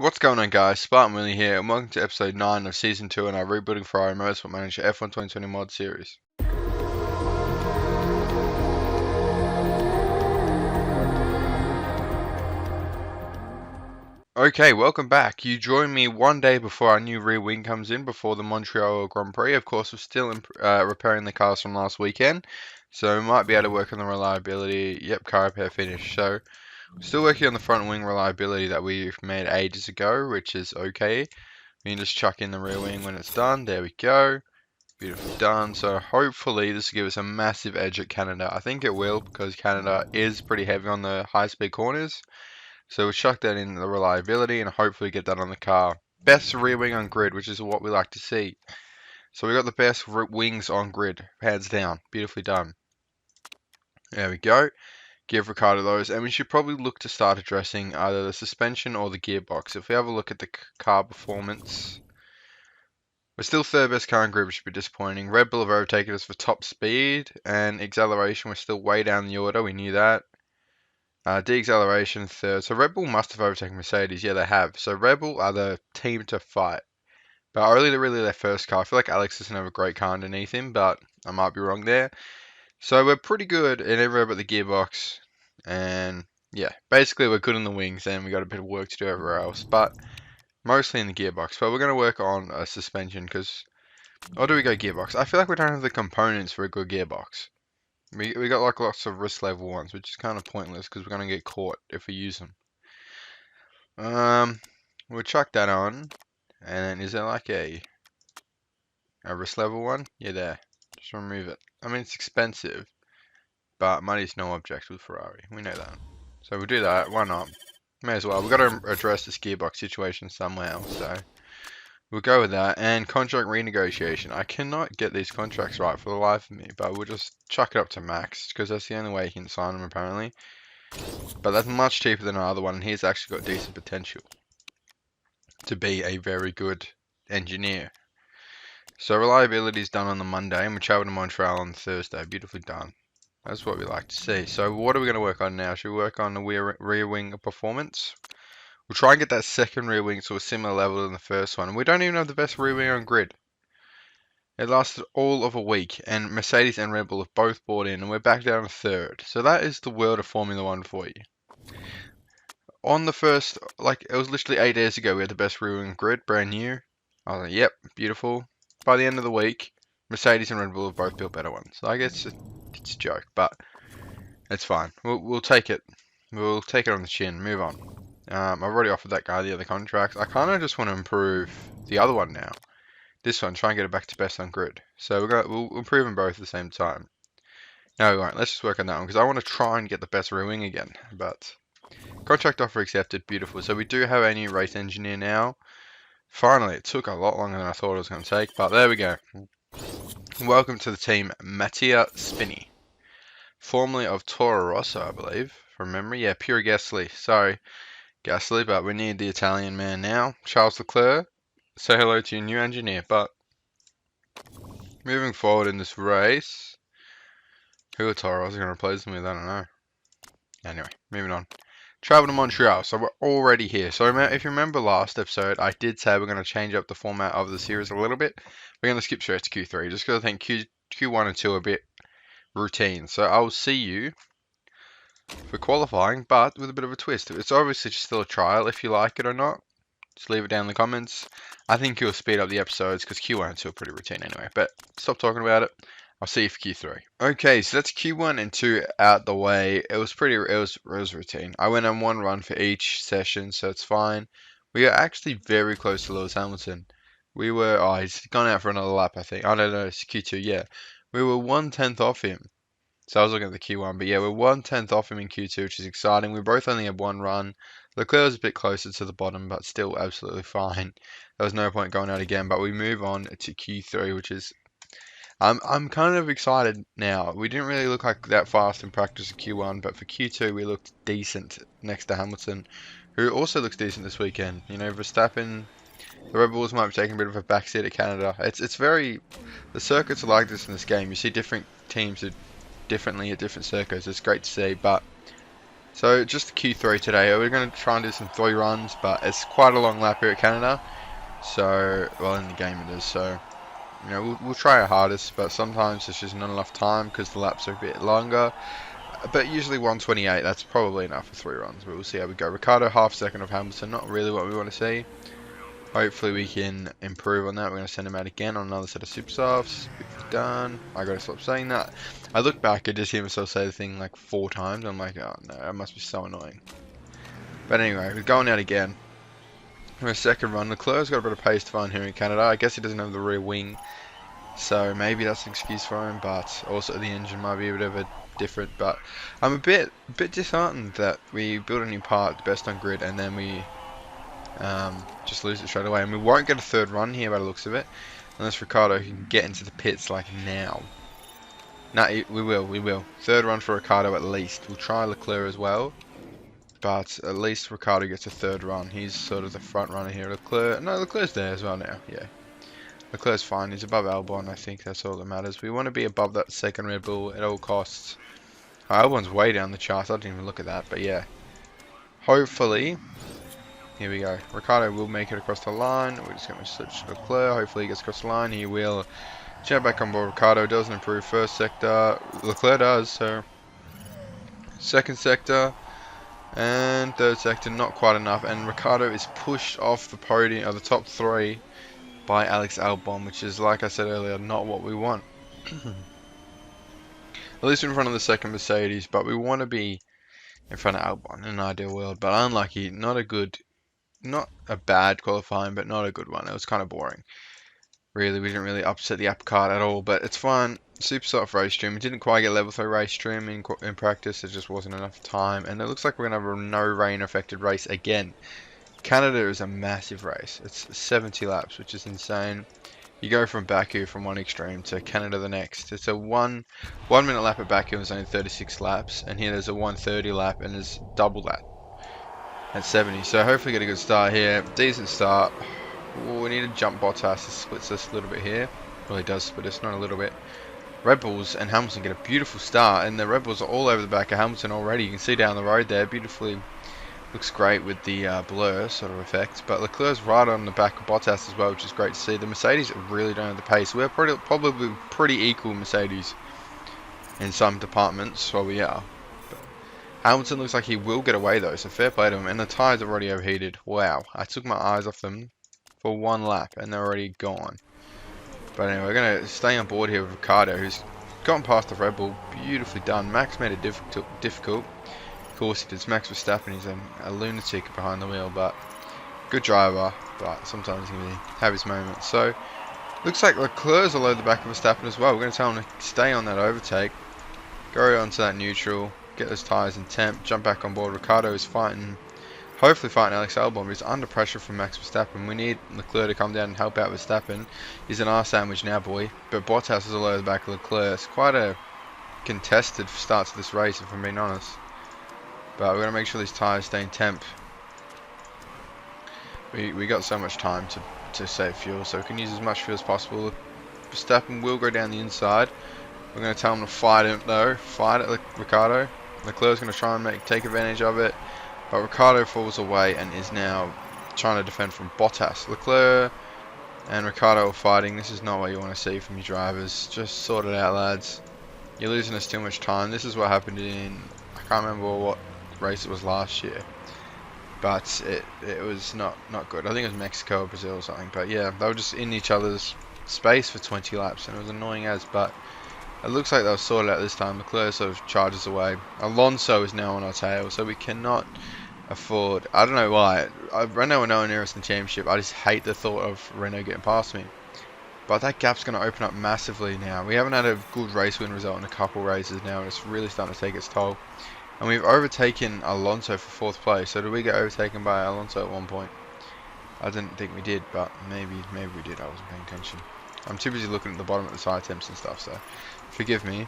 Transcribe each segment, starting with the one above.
What's going on, guys? Spartan Willie here, and welcome to episode 9 of season 2 in our Rebuilding Ferrari Motorsport Manager F1 2020 mod series. Okay, welcome back. You join me one day before our new rear wing comes in, before the Montreal Grand Prix. Of course, we're still repairing the cars from last weekend, so we might be able to work on the reliability. Yep, car repair finished. So, still working on the front wing reliability that we've made ages ago, which is okay. We can just chuck in the rear wing when it's done. There we go. Beautifully done. So hopefully this will give us a massive edge at Canada. I think it will, because Canada is pretty heavy on the high-speed corners. So we'll chuck that in the reliability and hopefully get that on the car. Best rear wing on grid, which is what we like to see. So we got the best wings on grid, hands down. Beautifully done. There we go. Give Ricardo those, and we should probably look to start addressing either the suspension or the gearbox. If we have a look at the car performance, we're still third best car in grid, which should be disappointing. Red Bull have overtaken us for top speed, and acceleration, we're still way down the order. We knew that. De-acceleration third. So Red Bull must have overtaken Mercedes. Yeah, they have. So Red Bull are the team to fight. But really, really their first car. I feel like Alex doesn't have a great car underneath him, but I might be wrong there. So we're pretty good in everywhere but the gearbox. And yeah, basically we're good in the wings, and we got a bit of work to do everywhere else. But mostly in the gearbox. But we're going to work on a suspension because... Or do we go gearbox? I feel like we don't have the components for a good gearbox. We got like lots of risk level ones, which is kind of pointless because we're going to get caught if we use them. We'll chuck that on. And then is there like a risk level one? Yeah, there. Just remove it. I mean, it's expensive, but money's no object with Ferrari. We know that. So we'll do that. Why not? May as well. We've got to address this gearbox situation somewhere, so we'll go with that. And contract renegotiation. I cannot get these contracts right for the life of me, but we'll just chuck it up to max because that's the only way you can sign them apparently. But that's much cheaper than our other one, and he's actually got decent potential to be a very good engineer. So reliability is done on the Monday, and we travel to Montreal on Thursday. Beautifully done. That's what we like to see. So what are we going to work on now? Should we work on the rear wing performance? We'll try and get that second rear wing to a similar level than the first one. And we don't even have the best rear wing on grid. It lasted all of a week, and Mercedes and Red Bull have both bought in, and we're back down to third. So that is the world of Formula One for you. On the first, like, it was literally 8 days ago, we had the best rear wing grid, brand new. I was like, yep, beautiful. By the end of the week, Mercedes and Red Bull have both built better ones. So I guess it's a joke, but it's fine. We'll take it. We'll take it on the chin. Move on. I've already offered that guy the other contracts. I kind of just want to improve the other one now. This one, try and get it back to best on grid. So we'll improve them both at the same time. No, we won't. Let's just work on that one because I want to try and get the best rear wing again. But contract offer accepted. Beautiful. So we do have a new race engineer now. Finally, it took a lot longer than I thought it was going to take, but there we go. Welcome to the team, Mattia Spini. Formerly of Toro Rosso, I believe, from memory. Yeah, Pure Gasly. Sorry, Gasly, but we need the Italian man now. Charles Leclerc, say hello to your new engineer. But moving forward in this race, who are Toro Rosso going to replace them with? I don't know. Anyway, moving on. Travel to Montreal, so we're already here. So if you remember last episode, I did say we're going to change up the format of the series a little bit. We're going to skip straight to Q3, just because I think Q1 and 2 are a bit routine. So I'll see you for qualifying, but with a bit of a twist. It's obviously just still a trial. If you like it or not, just leave it down in the comments. I think you'll speed up the episodes, because Q1 and 2 are pretty routine anyway. But stop talking about it. I'll see you for Q3. Okay, so that's Q1 and 2 out the way. It was routine. I went on one run for each session, so it's fine. We are actually very close to Lewis Hamilton. We were, he's gone out for another lap, I think. I don't know, it's Q2, yeah. We were 1/10 off him. So I was looking at the Q1, but yeah, we're 1/10 off him in Q2, which is exciting. We both only had one run. Leclerc was a bit closer to the bottom, but still absolutely fine. There was no point going out again, but we move on to Q3, which is... I'm kind of excited now. We didn't really look like that fast in practice at Q1, but for Q2 we looked decent next to Hamilton, who also looks decent this weekend. You know, Verstappen, the Red Bulls might be taking a bit of a backseat at Canada. It's very... The circuits are like this in this game. You see different teams do differently at different circuits. It's great to see, but So just the Q3 today. We're going to try and do some 3 runs, but it's quite a long lap here at Canada. So, well, in the game it is. So, you know, we'll try our hardest, but sometimes there's just not enough time because the laps are a bit longer. But usually 128, that's probably enough for 3 runs. But we'll see how we go. Ricardo, half second of Hamilton, not really what we want to see. Hopefully we can improve on that. We're going to send him out again on another set of super softs. Beautifully done. I got to stop saying that. I look back, I just hear myself say the thing like 4 times. I'm like, oh no, that must be so annoying. But anyway, we're going out again. For a second run, Leclerc's got a bit of pace to find here in Canada. I guess he doesn't have the rear wing, so maybe that's an excuse for him. But also the engine might be a bit of a different. But I'm a bit disheartened that we built a new part, the best on grid, and then we just lose it straight away. And we won't get a 3rd run here by the looks of it, unless Ricardo can get into the pits like now. No, we will. 3rd run for Ricardo at least. We'll try Leclerc as well. But at least Ricardo gets a 3rd run. He's sort of the front runner here. Leclerc's there as well now. Yeah, Leclerc's fine. He's above Albon. I think that's all that matters. We want to be above that 2nd Red Bull at all costs. Oh, Albon's way down the charts. I didn't even look at that. But yeah, hopefully, here we go. Ricardo will make it across the line. We're just going to switch to Leclerc. Hopefully he gets across the line. He will jump back on board. Ricardo doesn't improve 1st sector. Leclerc does. So 2nd sector. And 3rd sector, not quite enough, and Ricardo is pushed off the podium, or the top 3, by Alex Albon, which is, like I said earlier, not what we want. At least in front of the 2nd Mercedes, but we want to be in front of Albon in an ideal world. But unlucky, not a bad qualifying, but not a good one. It was kind of boring. Really, we didn't really upset the apple cart at all, but it's fine. Super soft race stream. We didn't quite get level 3 race stream in practice. There just wasn't enough time, and it looks like we're going to have a no rain affected race again. Canada is a massive race. It's 70 laps, which is insane. You go from Baku from one extreme to Canada the next. It's a 1 minute lap at Baku is only 36 laps, and here there's a 130 lap and there's double that at 70. So hopefully get a good start here. Decent start. Ooh, we need to jump Bottas. It splits us a little bit here. Well, it does split us, not a little bit. Red Bulls and Hamilton get a beautiful start, and the Red Bulls are all over the back of Hamilton already. You can see down the road there, beautifully, looks great with the blur sort of effect. But Leclerc's right on the back of Bottas as well, which is great to see. The Mercedes really don't have the pace. We're probably pretty equal Mercedes in some departments, well we are. But Hamilton looks like he will get away though, so fair play to him. And the tyres are already overheated. Wow, I took my eyes off them for 1 lap and they're already gone. But anyway, we're going to stay on board here with Ricardo, who's gone past the Red Bull. Beautifully done. Max made it difficult. Of course he did. Max Verstappen, he's a lunatic behind the wheel, but good driver. But sometimes he can have his moments. So, looks like Leclerc's all over the back of Verstappen as well. We're going to tell him to stay on that overtake. Go onto that neutral. Get those tyres in temp. Jump back on board. Ricardo is hopefully fighting Alex Albon, but he's under pressure from Max Verstappen. We need Leclerc to come down and help out Verstappen. He's an arse sandwich now, boy. But Bottas is all over the back of Leclerc. It's quite a contested start to this race, if I'm being honest. But we're going to make sure these tyres stay in temp. We got so much time to save fuel, so we can use as much fuel as possible. Verstappen will go down the inside. We're going to tell him to fight it, though. Fight it, Ricardo. Leclerc's going to try and take advantage of it. But Ricardo falls away and is now trying to defend from Bottas. Leclerc and Ricardo are fighting. This is not what you want to see from your drivers. Just sort it out, lads. You're losing us too much time. This is what happened I can't remember what race it was last year. But it was not good. I think it was Mexico or Brazil or something. But yeah, they were just in each other's space for 20 laps. And it was annoying as, but it looks like they'll sort it out this time. Leclerc sort of charges away. Alonso is now on our tail, so we cannot afford. I don't know why. Renault are nowhere near us in the championship. I just hate the thought of Renault getting past me. But that gap's going to open up massively now. We haven't had a good race win result in a couple races now, and it's really starting to take its toll. And we've overtaken Alonso for 4th place. So did we get overtaken by Alonso at one point? I didn't think we did, but maybe we did. I wasn't paying attention. I'm too busy looking at the bottom of the side temps and stuff, so forgive me.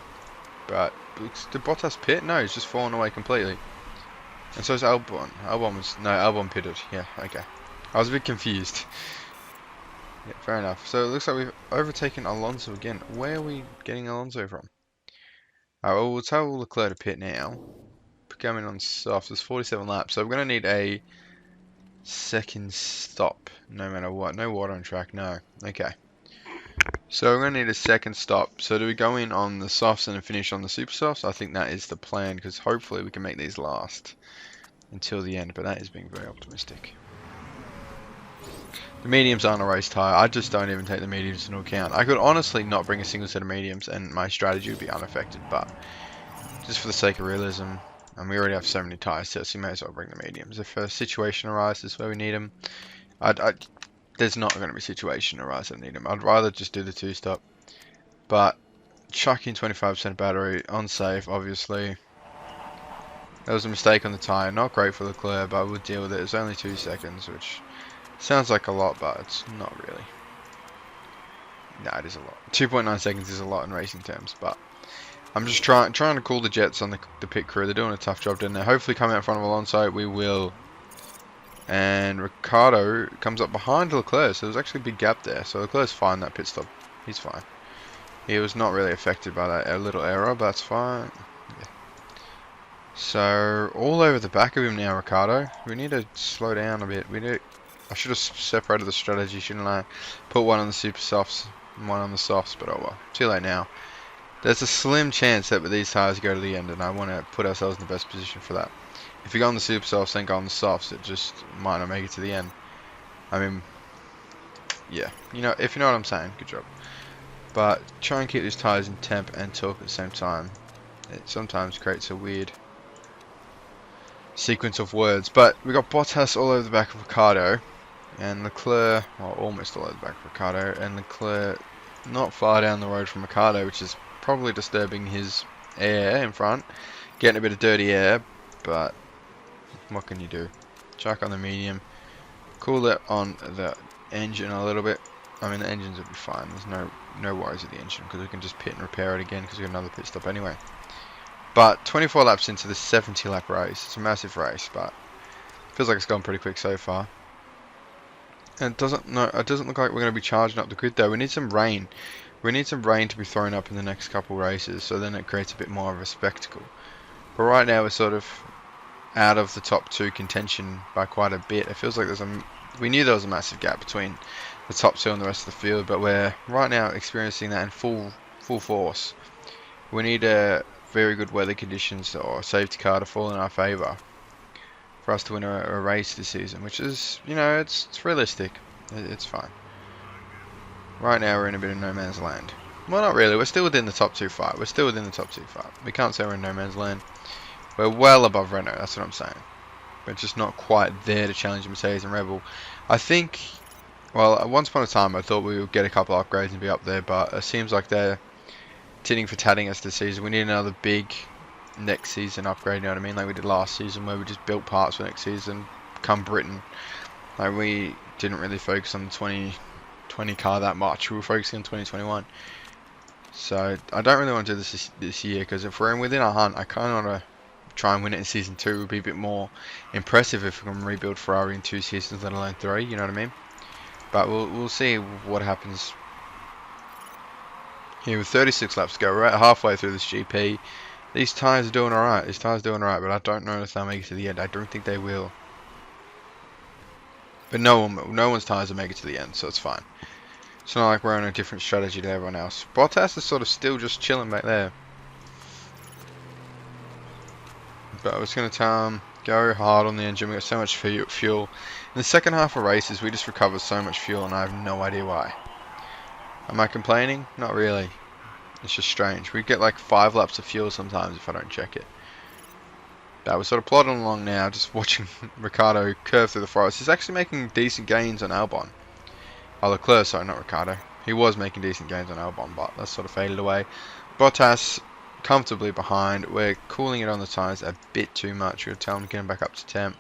But did Bottas pit? No, he's just fallen away completely. And so is Albon. Albon pitted. Yeah, okay. I was a bit confused. Yeah, fair enough. So it looks like we've overtaken Alonso again. Where are we getting Alonso from? Well, we'll tell Leclerc to pit now. coming on soft. There's 47 laps, so we're going to need a second stop, no matter what. No water on track, no. Okay. So we're going to need a second stop. So do we go in on the softs and then finish on the super softs? I think that is the plan, because hopefully we can make these last until the end, but that is being very optimistic. The mediums aren't a race tyre. I just don't even take the mediums into account. I could honestly not bring a single set of mediums and my strategy would be unaffected, but just for the sake of realism, and we already have so many tyres here, so you may as well bring the mediums. If a situation arises where we need them, there's not going to be a situation arise that I need them. I'd rather just do the two-stop. But chucking 25% battery, unsafe, obviously. That was a mistake on the tyre. Not great for Leclerc, but we'll deal with it. It's only 2 seconds, which sounds like a lot, but it's not really. Nah, it is a lot. 2.9 seconds is a lot in racing terms, but I'm just trying to cool the jets on the pit crew. They're doing a tough job down there. Hopefully coming out in front of Alonso, we will. And Ricciardo comes up behind Leclerc, so there's actually a big gap there. So Leclerc's fine that pit stop. He's fine. He was not really affected by that little error, but that's fine. Yeah. So all over the back of him now, Ricciardo. We need to slow down a bit. I should have separated the strategy, shouldn't I? Put one on the super softs and one on the softs, but oh well. Too late now. There's a slim chance that these tyres go to the end, and I want to put ourselves in the best position for that. If you go on the super softs, then go on the softs, it just might not make it to the end. I mean, yeah, if you know what I'm saying, good job. But try and keep these tyres in temp and torque at the same time. It sometimes creates a weird sequence of words. But we got Bottas all over the back of Ricciardo, and Leclerc, well, almost all over the back of Ricciardo, and Leclerc not far down the road from Ricciardo, which is probably disturbing his air in front, getting a bit of dirty air, but what can you do? Chuck on the medium, cool it on the engine a little bit. I mean, the engines will be fine. There's no worries with the engine because we can just pit and repair it again because we have another pit stop anyway. But 24 laps into the 70 lap race, it's a massive race, but it feels like it's gone pretty quick so far. And it doesn't look like we're going to be charging up the grid though. We need some rain. We need some rain to be thrown up in the next couple races, so then it creates a bit more of a spectacle. But right now we're sort of out of the top 2 contention by quite a bit. It feels like we knew there was a massive gap between the top 2 and the rest of the field, but we're right now experiencing that in full force. We need very good weather conditions or a safety car to fall in our favour for us to win a race this season, which is, it's realistic. It's fine. Right now we're in a bit of no man's land. Well, not really. We're still within the top 2 fight. We can't say we're in no man's land. We're well above Renault, that's what I'm saying. We're just not quite there to challenge Mercedes and Red Bull. I think, well, once upon a time I thought we would get a couple of upgrades and be up there, but it seems like they're titting for tatting us this season. We need another big next season upgrade, you know what I mean? Like we did last season where we just built parts for next season, come Britain. Like we didn't really focus on the 2020 car that much. We were focusing on 2021. So I don't really want to do this year, because if we're within a hunt, I kind of want to try and win it in season 2. It would be a bit more impressive if we can rebuild Ferrari in 2 seasons, let alone 3, you know what I mean? But we'll see what happens here with 36 laps to go. We're at halfway through this GP. These tyres are doing alright, but I don't know if they'll make it to the end. I don't think they will. But no one's tyres will make it to the end, so it's fine. It's not like we're on a different strategy to everyone else. Bottas is sort of still just chilling back there. But I was going to tell him, go hard on the engine. We got so much fuel. In the second half of races, we just recover so much fuel, and I have no idea why. Am I complaining? Not really. It's just strange. We get like 5 laps of fuel sometimes if I don't check it. But we're sort of plodding along now, just watching Ricciardo curve through the forest. He's actually making decent gains on Albon. Oh, Leclerc, sorry, not Ricciardo. He was making decent gains on Albon, but that's sort of faded away. Bottas comfortably behind. We're cooling it on the tyres a bit too much. We'll tell him to get him back up to temp.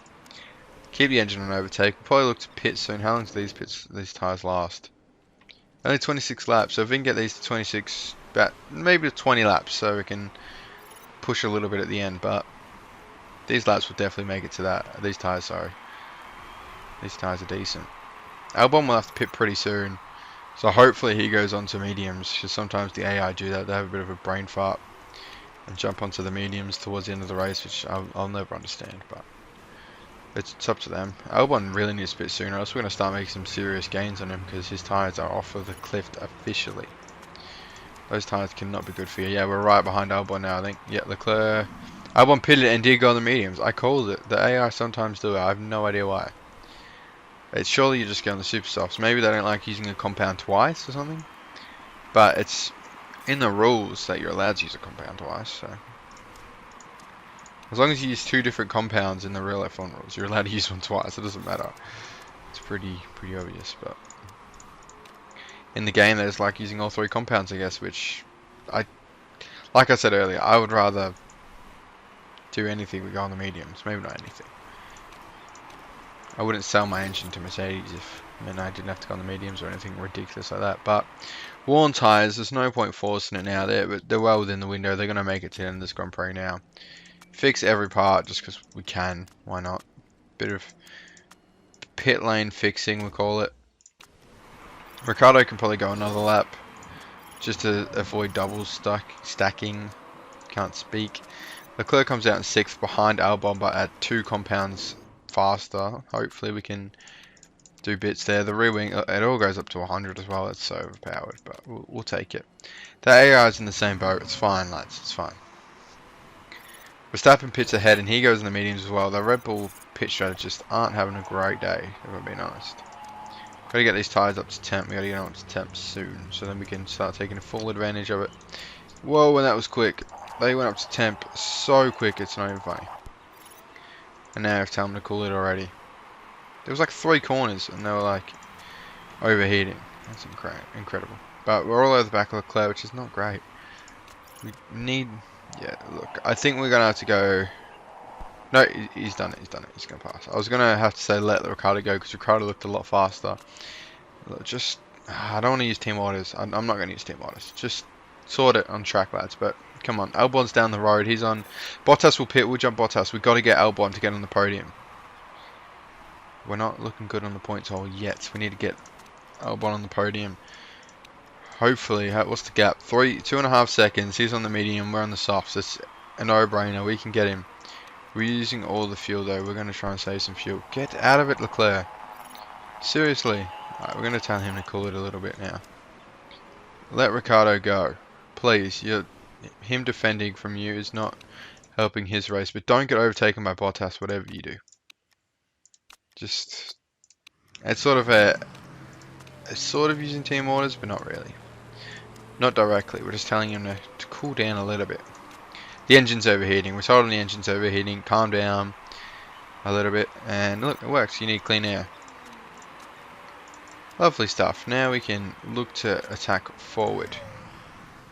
Keep the engine on overtake. We'll probably look to pit soon. How long do these tyres last? Only 26 laps, so if we can get these to 26, about maybe to 20 laps, so we can push a little bit at the end. But these laps will definitely make it to that. These tyres, sorry. These tyres are decent. Albon will have to pit pretty soon, so hopefully he goes on to mediums, because sometimes the AI do that. They have a bit of a brain fart. and jump onto the mediums towards the end of the race, which I'll never understand, but it's up to them. Albon really needs to pit sooner, else we're going to start making some serious gains on him because his tyres are off of the cliff officially. Those tyres cannot be good for you. Yeah, we're right behind Albon now, I think. Yeah, Leclerc. Albon pitted and did go on the mediums. I called it. The AI sometimes do it. I have no idea why. It's surely you just go on the super softs. Maybe they don't like using a compound twice or something. But it's in the rules that you're allowed to use a compound twice, so as long as you use 2 different compounds in the real F1 rules, you're allowed to use one twice. It doesn't matter. It's pretty obvious, but in the game there's like using all 3 compounds, I guess, which like I said earlier, I would rather do anything we go on the mediums. Maybe not anything. I wouldn't sell my engine to Mercedes if I didn't have to go on the mediums or anything ridiculous like that. But worn tyres, there's no point forcing it now. They're well within the window. They're going to make it to the end of this Grand Prix now. Fix every part just because we can. Why not? Bit of pit lane fixing, we call it. Ricciardo can probably go another lap just to avoid double stacking. Can't speak. Leclerc comes out in 6th behind Albon, but at 2 compounds faster. Hopefully we can do bits there. The rear wing, it all goes up to 100 as well. It's so overpowered, but we'll take it. The AI is in the same boat. It's fine, lads. It's fine. Verstappen pits ahead, and he goes in the mediums as well. The Red Bull pit strategists aren't having a great day, if I'm being honest. Got to get these tyres up to temp. We got to get on to temp soon, so then we can start taking full advantage of it. Whoa, and that was quick. They went up to temp so quick, it's not even funny. And now I have to tell them to cool it already. There was like 3 corners, and they were like overheating. That's incredible. But we're all over the back of Leclerc, which is not great. We need... Yeah, look, I think we're going to have to go... No, he's done it, he's going to pass. I was going to have to say let Ricciardo go, because Ricciardo looked a lot faster. Look, just... I don't want to use team orders. I'm not going to use team orders. Just sort it on track, lads. But come on, Albon's down the road. He's on... Bottas will pit, we'll jump Bottas. We've got to get Albon to get on the podium. We're not looking good on the points hole yet. We need to get Albon on the podium. Hopefully, what's the gap? 2.5 seconds. He's on the medium. We're on the softs. It's a no-brainer. We can get him. We're using all the fuel though. We're going to try and save some fuel. Get out of it, Leclerc. Seriously. Alright, we're going to tell him to cool it a little bit now. Let Ricciardo go. Please. Him defending from you is not helping his race. But don't get overtaken by Bottas, whatever you do. Just... It's sort of using team orders, but not really. Not directly, we're just telling him to cool down a little bit. The engine's overheating. We're told the engine's overheating. Calm down a little bit. And look, it works. You need clean air. Lovely stuff. Now we can look to attack forward.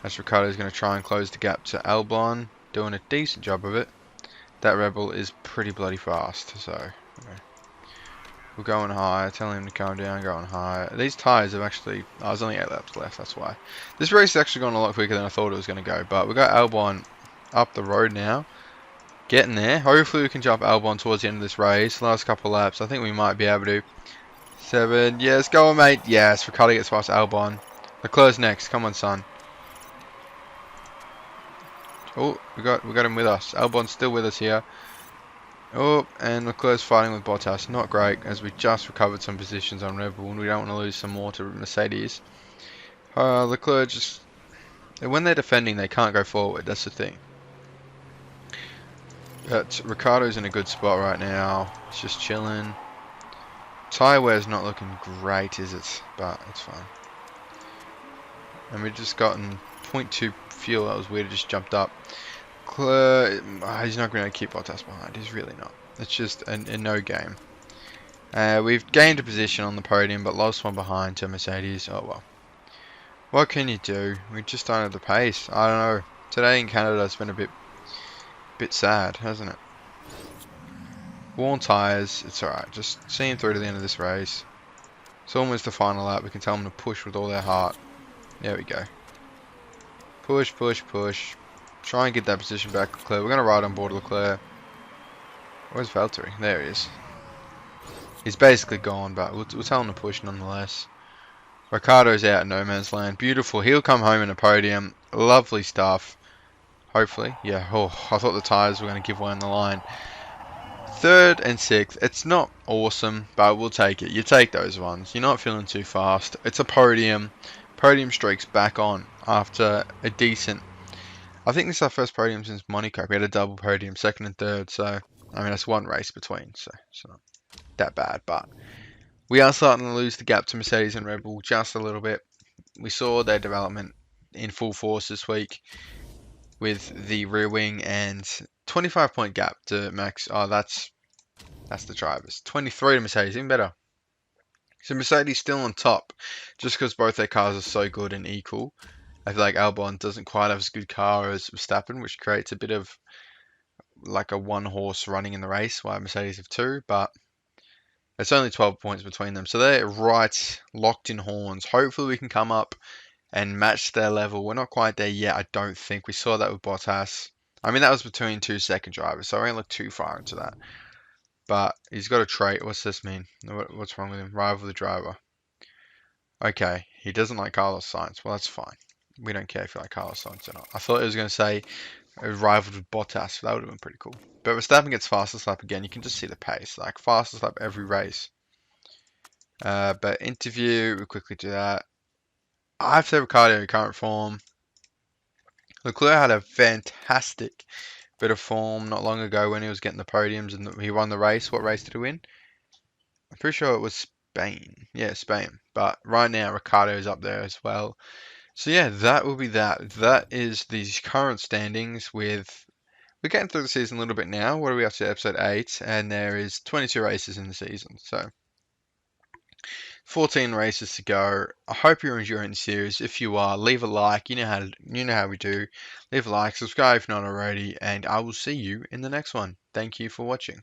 As Ricciardo's going to try and close the gap to Albon. Doing a decent job of it. That Rebel is pretty bloody fast. So, okay. We're going high, telling him to calm down, going high. These tyres have actually... Oh, there's only 8 laps left, that's why. This race has actually gone a lot quicker than I thought it was going to go. But we got Albon up the road now. Getting there. Hopefully we can jump Albon towards the end of this race. Last couple of laps, I think we might be able to. 7. Yes, go on, mate. Yes, Ricciardo gets past Albon. Leclerc's next. Come on, son. Oh, we got him with us. Albon's still with us here. Oh, and Leclerc's fighting with Bottas. Not great, as we just recovered some positions on Red Bull, and we don't want to lose some more to Mercedes. Leclerc just... When they're defending, they can't go forward. That's the thing. But Ricciardo's in a good spot right now. It's just chilling. Tyre wear's not looking great, is it? But it's fine. And we've just gotten 0.2 fuel. That was weird. It just jumped up. He's not going to keep Bottas behind. He's really not. It's just a no game. We've gained a position on the podium, but lost one behind to Mercedes. Oh well. What can you do? We just don't have the pace. I don't know. Today in Canada, it's been a bit sad, hasn't it? Worn tyres. It's alright. Just see him through to the end of this race. It's almost the final lap. We can tell them to push with all their heart. There we go. Push, push, push. Try and get that position back, Leclerc. We're going to ride on board Leclerc. Where's Valtteri? There he is. He's basically gone, but we'll tell him to push nonetheless. Ricciardo's out in no man's land. Beautiful. He'll come home in a podium. Lovely stuff. Hopefully. Yeah. Oh, I thought the tyres were going to give way on the line. Third and sixth. It's not awesome, but we'll take it. You take those ones. You're not feeling too fast. It's a podium. Podium streak's back on after a decent. I think this is our first podium since Monaco. We had a double podium, second and third. So, I mean, that's one race between. So it's not that bad. But we are starting to lose the gap to Mercedes and Red Bull just a little bit. We saw their development in full force this week with the rear wing and 25-point gap to Max. Oh, that's the drivers. 23 to Mercedes, even better. So Mercedes still on top, just because both their cars are so good and equal. I feel like Albon doesn't quite have as good car as Verstappen, which creates a bit of like a one horse running in the race, while Mercedes have two, but it's only 12 points between them. So they're right locked in horns. Hopefully we can come up and match their level. We're not quite there yet, I don't think. We saw that with Bottas. I mean, that was between two second drivers, so I won't look too far into that. But he's got a trait. What's this mean? What's wrong with him? Rival the driver. Okay, he doesn't like Carlos Sainz. Well, that's fine. We don't care if you like Carlos Sainz or not. I thought it was going to say rivaled with Bottas. That would have been pretty cool. But Verstappen gets fastest lap again. You can just see the pace. Like, fastest lap every race. But interview, we'll quickly do that. I have to say Ricciardo current form. Leclerc had a fantastic bit of form not long ago when he was getting the podiums and he won the race. What race did he win? I'm pretty sure it was Spain. Yeah, Spain. But right now, Ricciardo is up there as well. So yeah, that will be that. That is these current standings with. We're getting through the season a little bit now. What are we up to? Episode 8. And there is 22 races in the season. So 14 races to go. I hope you're enjoying the series. If you are, leave a like. You know how we do. Leave a like, subscribe if not already, and I will see you in the next one. Thank you for watching.